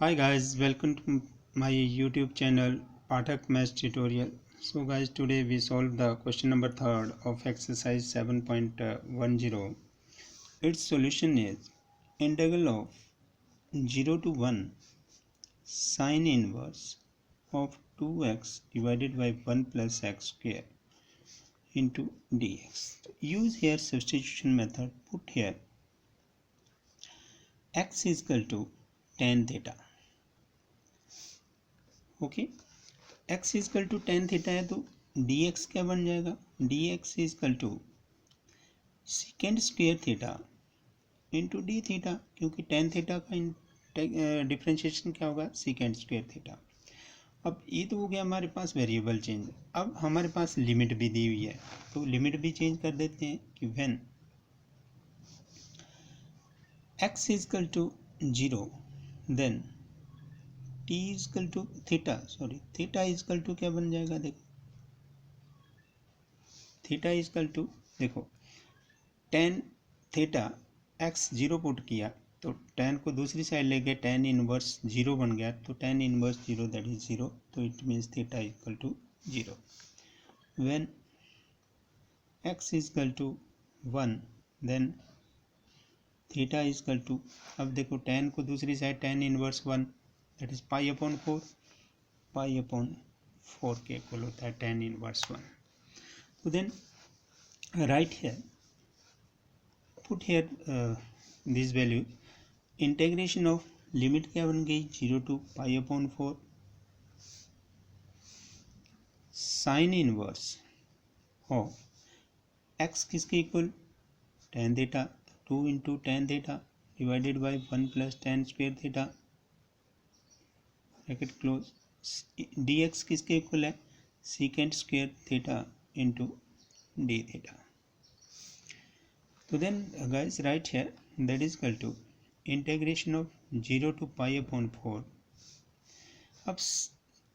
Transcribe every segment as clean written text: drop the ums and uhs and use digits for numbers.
Hi guys, welcome to my YouTube channel Pathak Maths Tutorial. So guys, today we solve the question number 3 of exercise 7.10. Its solution is integral of 0 to 1 sine inverse of 2x divided by 1 plus x square into dx. Use here substitution method. Put here x is equal to tan theta. Okay x is equal to tan theta है तो dx क्या बन जाएगा dx is equal to second square theta into d theta, क्योंकि tan theta का differentiation क्या होगा second square theta. अब ये तो हो गया हमारे पास वेरिएबल चेंज। अब हमारे पास लिमिट भी दी हुई है तो लिमिट भी चेंज कर देते हैं कि when x is equal to 0 then t is equal to theta theta is equal to क्या बन जाएगा, देखो थीटा इज इक्वल टू देखो टेन थीटा x 0 पुट किया तो टेन को दूसरी साइड ले गए, टेन इनवर्स 0 बन गया तो टेन इनवर्स 0 दैट इज 0, तो it means theta is equal to 0 when x is equal to 1 then theta is equal to, अब देखो टेन को दूसरी side tan inverse 1 that is pi upon 4, pi upon 4 के इक्वल होता है टेन इनवर्स 1। तो then right here put here this value, integration of limit क्या बन गई 0 to pi upon 4 sine inverse of x किसके equal tan theta, 2 into tan theta divided by 1 plus tan square theta bracket close, dx किसके equal है second square theta into d theta. तो then guys right here that is equal to integration of 0 to pi upon 4। अब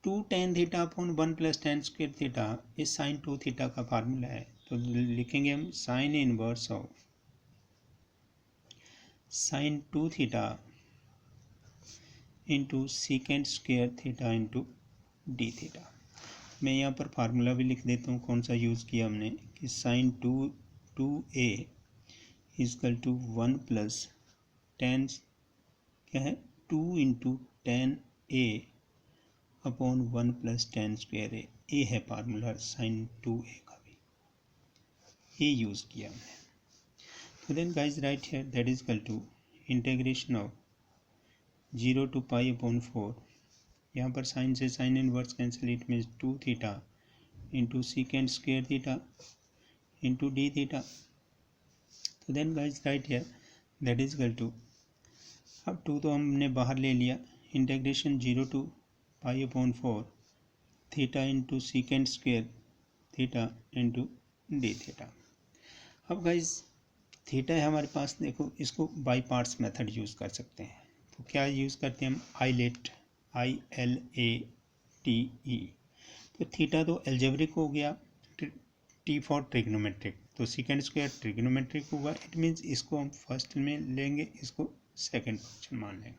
2 tan theta upon 1 plus tan square theta इस sine 2 theta का formula है, तो लिखेंगे हम sine inverse of sine 2 theta into second square theta into d theta. मैं यहाँ पर फार्मूला भी लिख देता हूँ कौन सा यूज़ किया हमने कि sine 2a is equal to 1 plus tan क्या है 2 into tan A upon 1 plus tan square A है फार्मूला साइन 2a का भी, ये यूज़ किया हमने। तो then guys right here that is equal to integration of 0 to pi upon 4, यहाँ पर साइन से sine inverse cancel, it means 2 theta into second square theta into d theta. तो then guys right here that is equal to, अब 2 तो हमने बाहर ले लिया, integration 0 to pi upon 4 theta into second square theta into d theta. अब guys theta है हमारे पास, देखो इसको बाई पार्ट्स मेथड यूज़ कर सकते हैं। तो क्या यूज़ करते हैं हम आईलेट ILATE। तो थीटा तो एल्जेब्रिक हो गया, टी फॉर ट्रिग्नोमेट्रिक, तो सेकेंड स्क्वायर ट्रिग्नोमेट्रिक होगा, इट मीन्स इसको हम फर्स्ट में लेंगे, इसको सेकेंड फंक्शन मान लेंगे,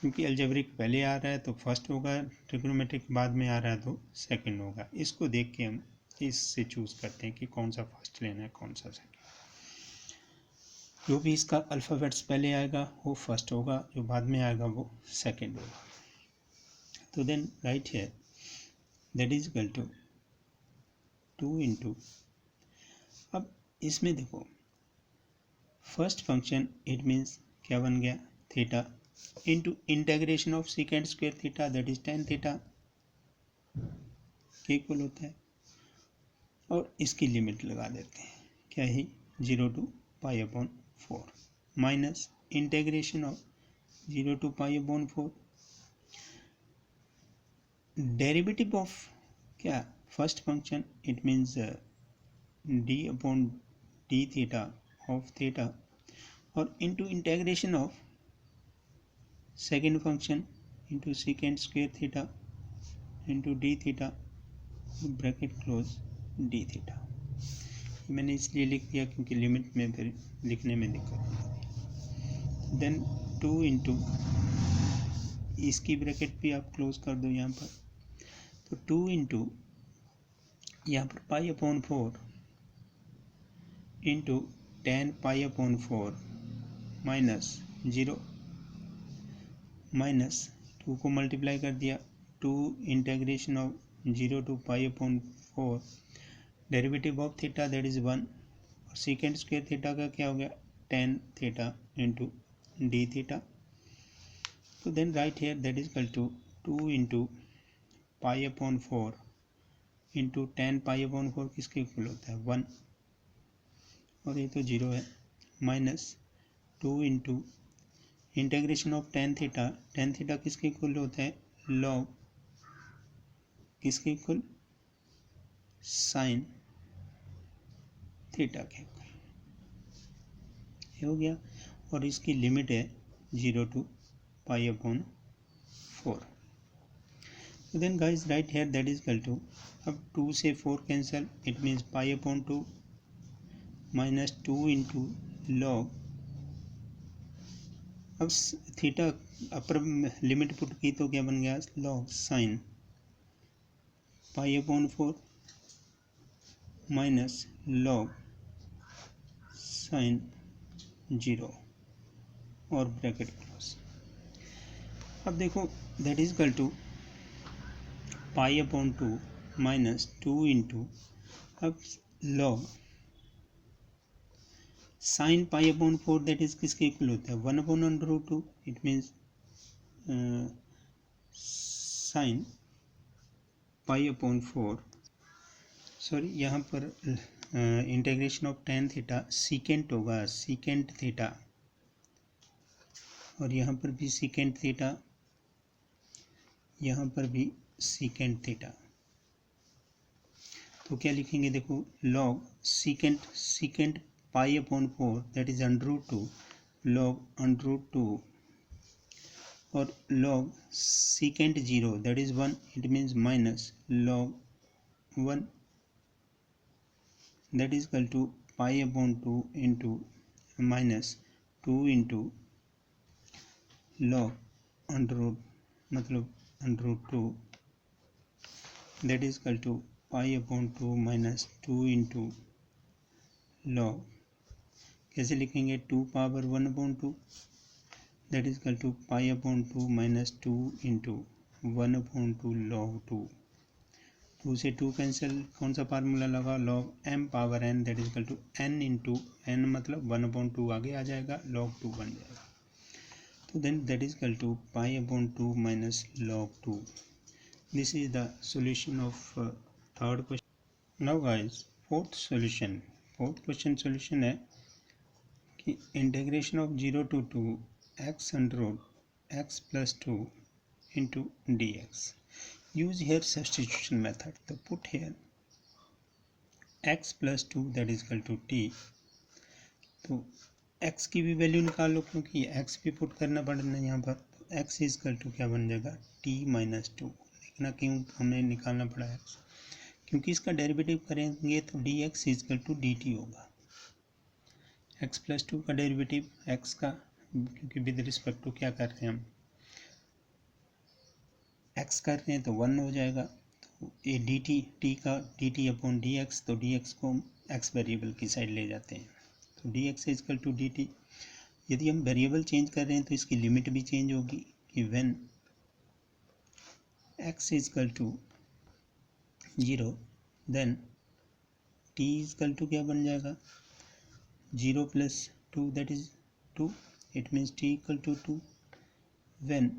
क्योंकि एल्जेब्रिक पहले आ रहा है तो फर्स्ट होगा, ट्रिग्नोमेट्रिक बाद में आ रहा है तो सेकेंड होगा। इसको देख के हम इससे चूज़ करते हैं कि कौन सा फर्स्ट लेना है कौन सा सेकेंड। जो भी इसका अल्फ़ाबेट्स पहले आएगा वो फर्स्ट होगा, जो बाद में आएगा वो सेकेंड होगा। तो then right here that is equal to 2 into, अब इसमें देखो फर्स्ट फंक्शन इट मीन्स क्या बन गया theta into integration of second square theta that is tan theta के इक्वल होता है, और इसकी लिमिट लगा देते हैं क्या है 0 to pi upon 4 minus integration of 0 to pi upon 4 derivative of क्या first function it means d upon d theta of theta, और into integration of second function into second square theta into d theta bracket close d theta. मैंने इसलिए लिख दिया क्योंकि limit में फिर लिखने में दिक्कत होती है। देन 2 इंटू इसकी ब्रैकेट भी आप क्लोज कर दो यहाँ पर। तो 2 इंटू यहाँ पर pi upon 4 into 10 pi upon 4 minus 0 minus 2 को मल्टीप्लाई कर दिया 2 integration of 0 to pi upon 4 derivative of theta that is 1 और सेकेंड स्क्वायर थीटा का क्या हो गया tan theta into d theta. तो then right here that is equal to 2 into pi upon 4 into 10 pi upon 4 किसके equal होता है 1 और ये तो 0 है minus 2 into integration of tan theta किसके इक्वल होता है log किसके इक्वल साइन थीटा के इक्वल। ये हो गया और इसकी लिमिट है 0 टू पाई अपॉन 4। तो then guys right here that is equal to अब 2 से 4 cancel it means pi upon 2 minus 2 into log अब थीटा अपर लिमिट पुट की तो क्या बन गया log sine pi upon 4 minus log sine 0 और ब्रैकेट क्लोज। अब देखो that is equal to pi upon 2 minus 2 into अब log sine pi upon 4 that is किसके इक्वल होता है 1 upon under root 2 it means sine pi upon 4 sorry यहाँ पर integration of tan theta secant होगा secant theta और यहाँ पर भी सीकेंट थीटा यहाँ पर भी सीकेंट थीटा। तो क्या लिखेंगे देखो log secant pi upon 4 that is under root 2 log under root 2 और log secant 0 that is 1 it means minus log 1 that is equal to pi upon 2 into minus 2 into log under root मतलब under root 2 that is equal to pi upon 2 minus 2 into log कैसे लिखेंगे 2 power 1 upon 2 that is equal to pi upon 2 minus 2 into 1 upon 2 log 2 2 से 2 cancel कौन सा formula लगा log m power n that is equal to n into n मतलब 1 upon 2 आगे आ जाएगा log 2 बन जाएगा। तो then that is equal to pi upon 2 minus log 2। This is the solution of third question. Now guys fourth question solution है कि integration of 0 to 2 x under root x plus 2 into dx. Use here substitution method. तो put here x plus 2 that is equal to t. तो x की भी value निकाल लो क्योंकि x भी put करना पड़ेगा यहाँ पर। तो x इज इक्वल टू क्या बन जाएगा t माइनस 2। देखना क्यों हमें निकालना पड़ा x क्योंकि इसका डेरिवेटिव करेंगे तो dx is equal to dt होगा। x प्लस 2 का डेरिवेटिव x का क्योंकि विद रिस्पेक्ट टू क्या कर रहे हैं हम x कर रहे हैं तो 1 हो जाएगा। तो ये dt t का dt अपॉन dx तो dx को x वेरिएबल की साइड ले जाते हैं तो dx is equal to dt। यदि हम वेरिएबल चेंज कर रहे हैं तो इसकी लिमिट भी चेंज होगी कि when x is equal to 0 then t is equal to क्या बन जाएगा 0 plus 2 that is 2 it means t equal to 2 when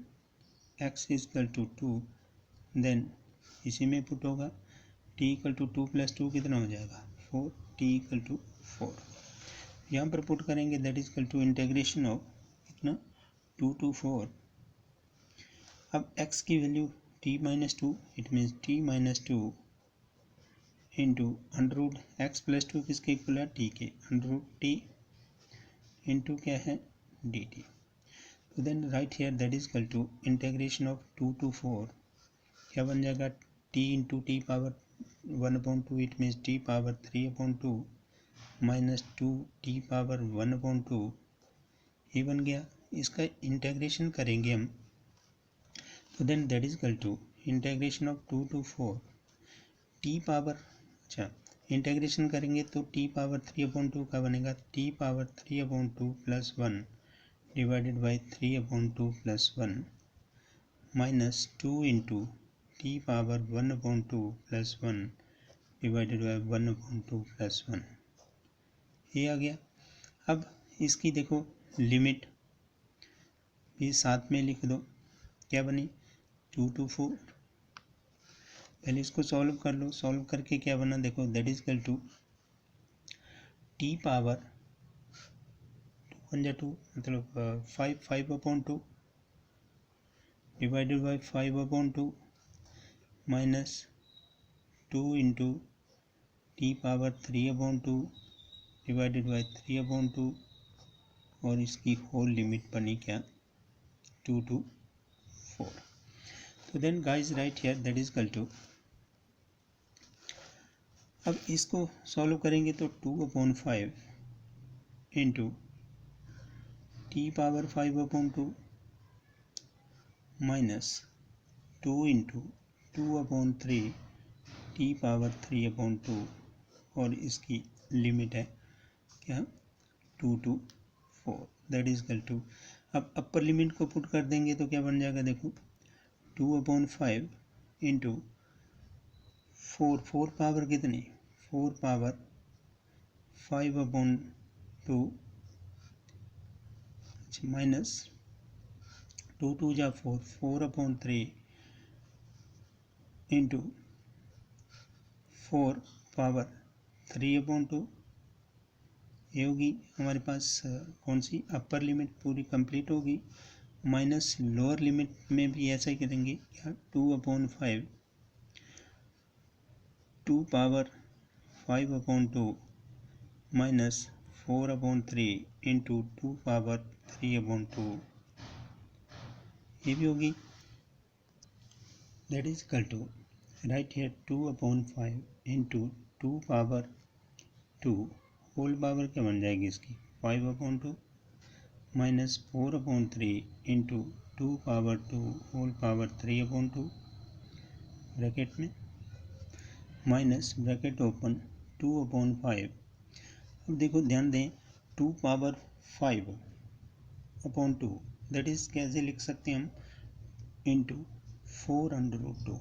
x is equal to 2 then इसी में पुट होगा t इक्वल टू 2 प्लस 2 कितना हो जाएगा 4 t इक्वल टू 4 यहाँ पर पुट करेंगे that is equal to integration of कितना 2 to 4। अब x की value t minus 2 it means t minus 2 into under root x plus 2 किसके इक्वल है t के अंडर रूट टी इंटू क्या है dt। तो then right here that is equal to integration of 2 to 4 क्या बन जाएगा t into t power 1 upon 2 it means t power 3 upon 2 minus 2 t power 1 upon 2 ये बन गया। इसका इंटीग्रेशन करेंगे हम तो then that is equal to integration of 2 to 4 t power, अच्छा इंटेग्रेशन करेंगे तो टी पावर 3/2 का बनेगा T power 3/2 plus 1 divided by 3/2 plus 1 minus 2 into t power 1/2 plus 1 divided by 1/2 plus 1, ये आ गया। अब इसकी देखो लिमिट भी साथ में लिख दो, क्या बनी 2 to 4। पहले इसको सॉल्व कर लो, सॉल्व करके क्या बना देखो that is equal to t power 2 मतलब 5/2 divided by 5/2 minus 2 into t power 3/2 divided by 3/2 और इसकी होल लिमिट बनी क्या 2 to 4। तो then guys right here that is equal to, अब इसको सॉल्व करेंगे तो 2/5 into t power 5/2 minus 2 into 2/3 t power 3/2 और इसकी लिमिट है क्या 2 to 4 that is equal to, अब अपर लिमिट को पुट कर देंगे तो क्या बन जाएगा देखो 2/5 इंटू 4 पावर कितनी 4 पावर 5/2 माइनस 2 2 जा 4 4/3 इंटू 4 पावर 3/2, ये होगी हमारे पास कौन सी अपर लिमिट पूरी कंप्लीट होगी, माइनस लोअर लिमिट में भी ऐसा ही करेंगे क्या 2/5 2 पावर 5/2 माइनस 4/3 इंटू 2 पावर 3/2, ये भी होगी that is equal to right here 2/5 into 2 power 2 whole power क्या बन जाएगी इसकी 5/2 minus 4/3 into 2 power 2 whole power 3/2 bracket में माइनस ब्रैकेट ओपन 2/5। अब देखो ध्यान दें 2 पावर 5/2 दैट इज कैसे लिख सकते हैं हम इंटू 4√2,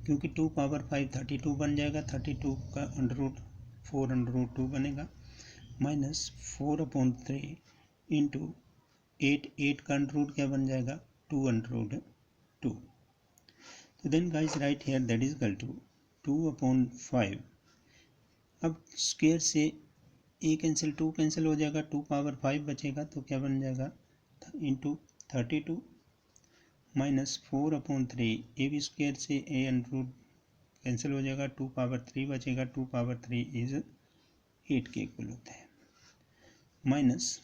क्योंकि 2 पावर 5 32 बन जाएगा, 32 का अंडर 4√2 बनेगा माइनस 4/3 इंटू 8 का अंडर क्या बन जाएगा 2√2। तो then guys right here that is equal to 2/5, अब स्क्वायर से ए कैंसिल 2 कैंसिल हो जाएगा 2 पावर 5 बचेगा तो क्या बन जाएगा इंटू 32 माइनस 4/3 ए भी स्क्वायर से ए अंडर कैंसिल हो जाएगा 2 पावर 3 बचेगा 2 पावर 3 इज 8 के इक्वल होता है माइनस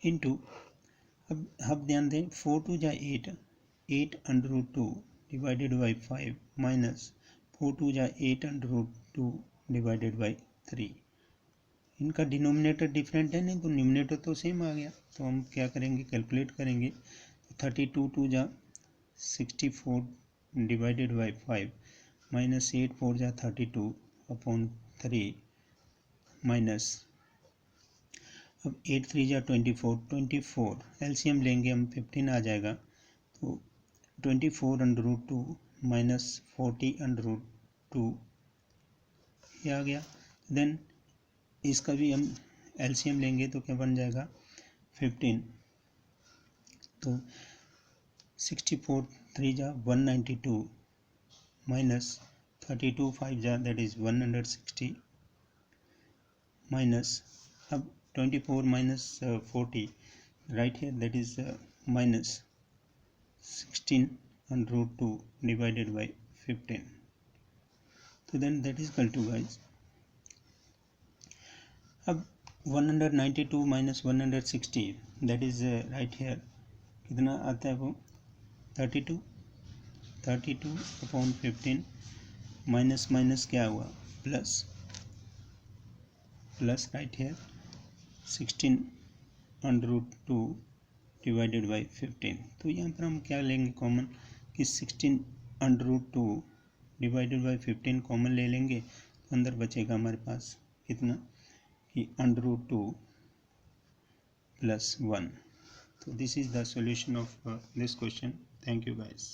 इंटू, अब ध्यान दें 4 2 जा 8√2 डिवाइडेड बाई 5 माइनस 4 2 जा 8√2 डिवाइडेड बाई 3, इनका डिनोमिनेटर डिफरेंट है नहीं तो न्यूमिनेटर तो सेम आ गया, तो हम क्या करेंगे कैलकुलेट करेंगे तो 32 2 जा 64 डिवाइडेड बाई 5 माइनस 8 4 जा 32/3 माइनस, अब 8 3 जा 24 एलसीएम लेंगे हम 15 आ जाएगा, तो 24√2 माइनस 40√2 ये आ गया। देन इसका भी हम एलसीएम लेंगे तो क्या बन जाएगा 15, तो 64 3 जा 192 माइनस 32 5 जा दैट इज 160 माइनस, अब 24 minus 40 right here that is minus 16√2 divided by 15, so then that is equal to guys, अब 192 minus 160 that is right here कितना आता है वो 32/15 माइनस माइनस क्या हुआ plus right here 16√2 divided by 15। तो यहाँ पर हम क्या लेंगे कॉमन कि 16 √2 डिवाइडेड बाई 15 कॉमन ले लेंगे, तो अंदर बचेगा हमारे पास कितना कि √2 + 1। So this is the solution of this question. Thank you guys.